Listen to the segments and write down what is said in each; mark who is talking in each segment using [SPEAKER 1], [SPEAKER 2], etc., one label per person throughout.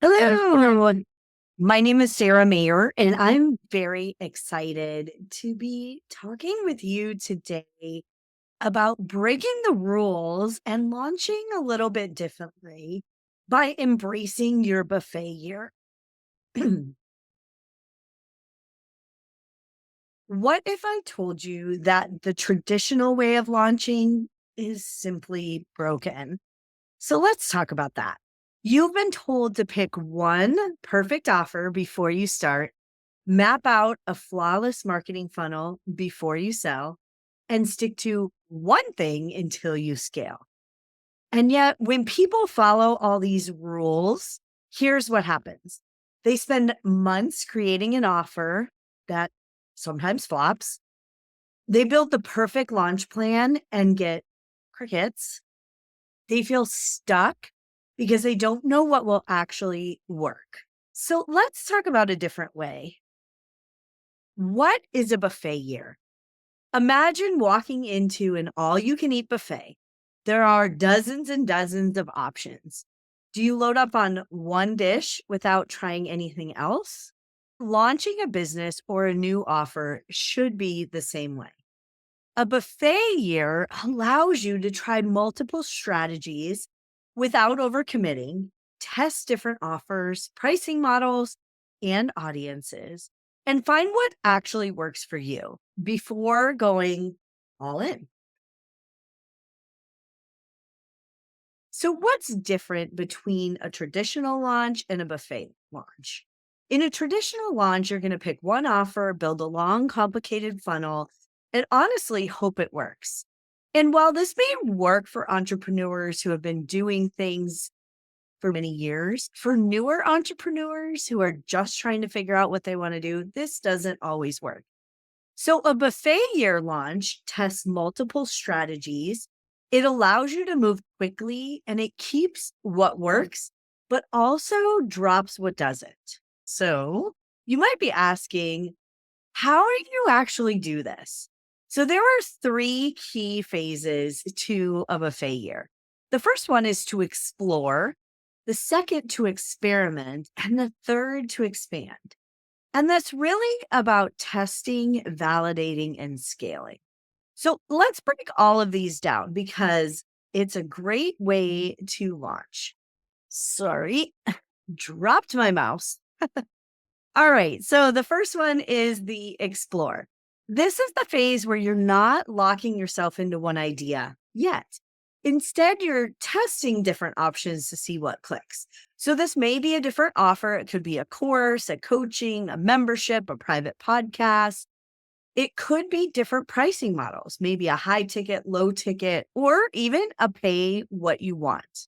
[SPEAKER 1] Hello, everyone. My name is Sarah Mayer, and I'm very excited to be talking with you today about breaking the rules and launching a little bit differently by embracing your buffet year. What if I told you that the traditional way of launching is simply broken? So let's talk about that. You've been told to pick one perfect offer before you start, map out a flawless marketing funnel before you sell, and stick to one thing until you scale. And yet, when people follow all these rules, here's what happens: they spend months creating an offer that sometimes flops. They build the perfect launch plan and get crickets. They feel stuck because they don't know what will actually work. So let's talk about a different way. What is a buffet year? Imagine walking into an all you can eat buffet. There are dozens and dozens of options. Do you load up on one dish without trying anything else? Launching a business or a new offer should be the same way. A buffet year allows you to try multiple strategies without overcommitting, test different offers, pricing models, and audiences, and find what actually works for you before going all in. So, what's different between a traditional launch and a buffet launch? In a traditional launch, you're going to pick one offer, build a long, complicated funnel, and honestly hope it works. And while this may work for entrepreneurs who have been doing things for many years, for newer entrepreneurs who are just trying to figure out what they want to do, this doesn't always work. So, a buffet year launch tests multiple strategies. It allows you to move quickly and it keeps what works, but also drops what doesn't. So, you might be asking, how do you actually do this? So, there are three key phases to a buffet year. The first one is to explore, the second to experiment, and the third to expand. And that's really about testing, validating, and scaling. So let's break all of these down because it's a great way to launch. Sorry, dropped my mouse. All right. So the first one is the explore. This is the phase where you're not locking yourself into one idea yet. Instead, you're testing different options to see what clicks. So this may be a different offer. It could be a course, a coaching, a membership, a private podcast. It could be different pricing models, maybe a high ticket, low ticket, or even a pay what you want.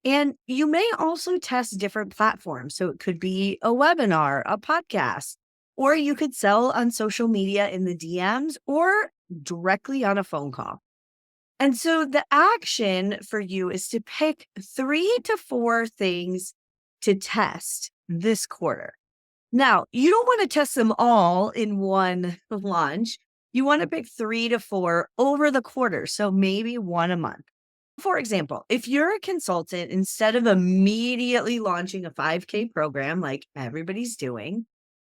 [SPEAKER 1] And you may also test different platforms. So it could be a webinar, a podcast, or you could sell on social media in the DMs or directly on a phone call. And so the action for you is to pick 3 to 4 things to test this quarter. Now, you don't want to test them all in one launch. You want to pick 3 to 4 over the quarter. So maybe one a month. For example, if you're a consultant, instead of immediately launching a 5K program like everybody's doing,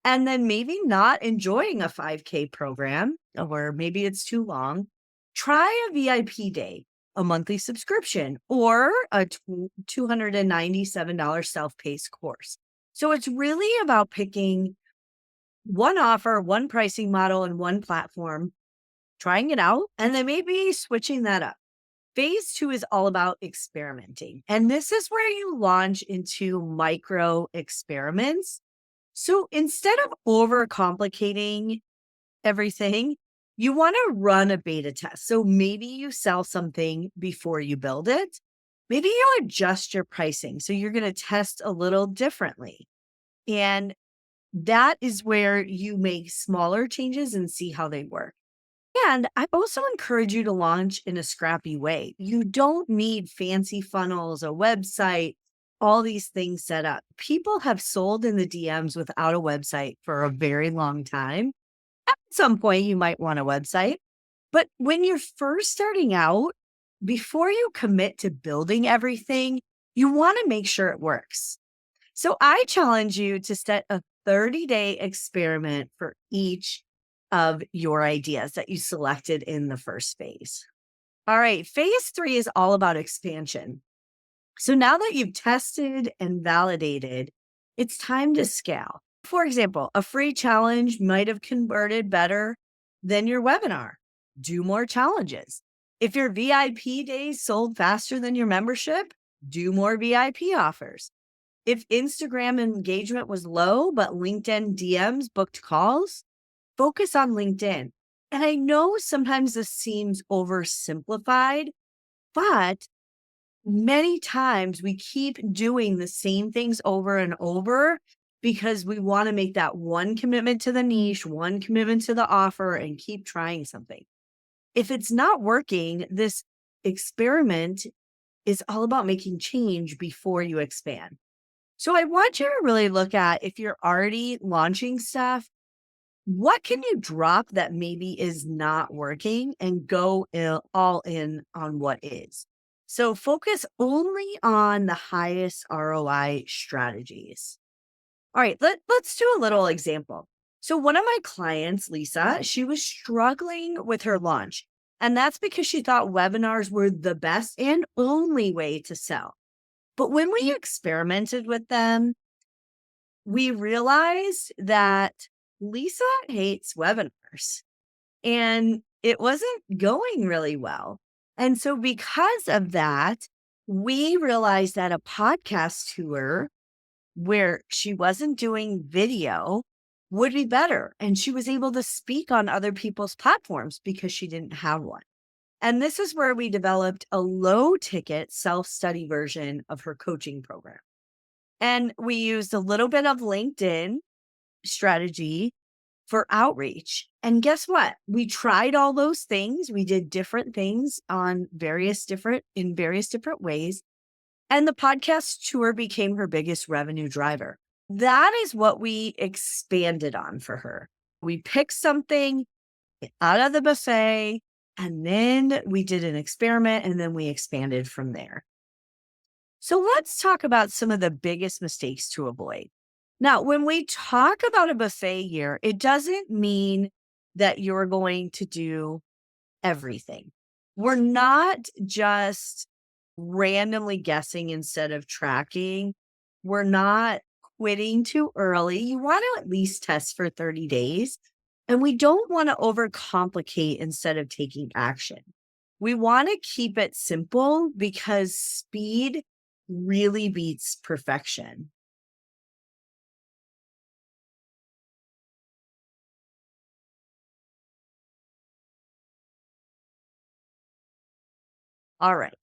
[SPEAKER 1] and then maybe not enjoying a 5K program, or maybe it's too long, try a VIP day, a monthly subscription, or a $297 self-paced course. So it's really about picking one offer, one pricing model, and one platform, trying it out, and then maybe switching that up. Phase two is all about experimenting. And this is where you launch into micro experiments. So instead of overcomplicating everything, you want to run a beta test. So maybe you sell something before you build it. Maybe you adjust your pricing. So you're going to test a little differently. And that is where you make smaller changes and see how they work. And I also encourage you to launch in a scrappy way. You don't need fancy funnels, a website, all these things set up. People have sold in the DMs without a website for a very long time. At some point, you might want a website. But when you're first starting out, before you commit to building everything, you want to make sure it works. So I challenge you to set a 30-day experiment for each of your ideas that you selected in the first phase. All right, phase 3 is all about expansion. So now that you've tested and validated, it's time to scale. For example, a free challenge might have converted better than your webinar. Do more challenges. If your VIP days sold faster than your membership, do more VIP offers. If Instagram engagement was low, but LinkedIn DMs booked calls, focus on LinkedIn. And I know sometimes this seems oversimplified, but many times we keep doing the same things over and over because we want to make that one commitment to the niche, one commitment to the offer, and keep trying something. If it's not working, this experiment is all about making change before you expand. So I want you to really look at, if you're already launching stuff, what can you drop that maybe is not working and go all in on what is. So focus only on the highest ROI strategies. All right, let's do a little example. So one of my clients, Lisa, she was struggling with her launch. And that's because she thought webinars were the best and only way to sell. But when we experimented with them, we realized that Lisa hates webinars and it wasn't going really well. And so, because of that, we realized that a podcast tour where she wasn't doing video would be better. And she was able to speak on other people's platforms because she didn't have one. And this is where we developed a low ticket self study version of her coaching program. And we used a little bit of LinkedIn strategy for outreach. And guess what? We tried all those things. We did different things in various different ways. And the podcast tour became her biggest revenue driver. That is what we expanded on for her. We picked something out of the buffet, and then we did an experiment, and then we expanded from there. So let's talk about some of the biggest mistakes to avoid. Now, when we talk about a buffet year, it doesn't mean that you're going to do everything. We're not just randomly guessing instead of tracking. We're not quitting too early. You want to at least test for 30 days. And we don't want to overcomplicate instead of taking action. We want to keep it simple because speed really beats perfection. All right.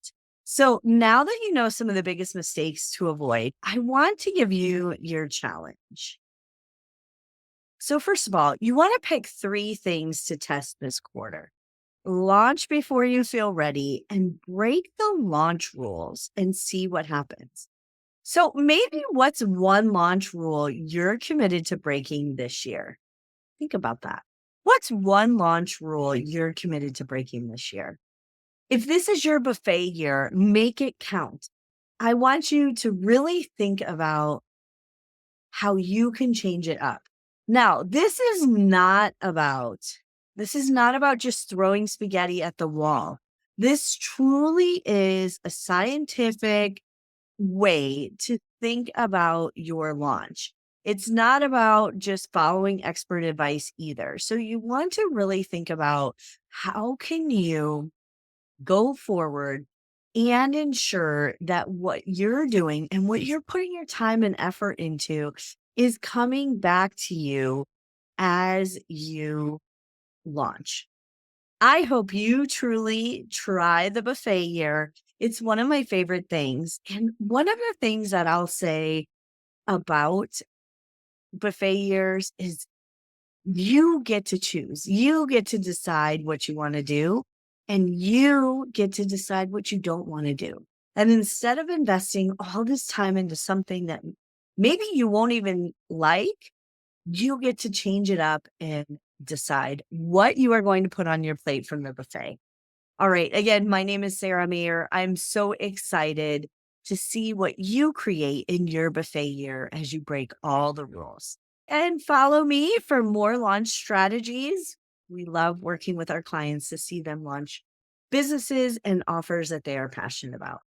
[SPEAKER 1] So now that you know some of the biggest mistakes to avoid, I want to give you your challenge. So, first of all, you want to pick 3 things to test this quarter. Launch before you feel ready and break the launch rules and see what happens. So, maybe what's one launch rule you're committed to breaking this year? Think about that. What's one launch rule you're committed to breaking this year? If this is your buffet year, make it count. I want you to really think about how you can change it up. Now, this is not about just throwing spaghetti at the wall. This truly is a scientific way to think about your launch. It's not about just following expert advice either. So you want to really think about, how can you go forward and ensure that what you're doing and what you're putting your time and effort into is coming back to you as you launch. I hope you truly try the buffet year. It's one of my favorite things. And one of the things that I'll say about buffet years is, you get to choose. You get to decide what you want to do, and you get to decide what you don't want to do. And instead of investing all this time into something that maybe you won't even like, you get to change it up and decide what you are going to put on your plate from the buffet. All right. Again, my name is Sarah Mayer. I'm so excited to see what you create in your buffet year as you break all the rules. And follow me for more launch strategies. We love working with our clients to see them launch businesses and offers that they are passionate about.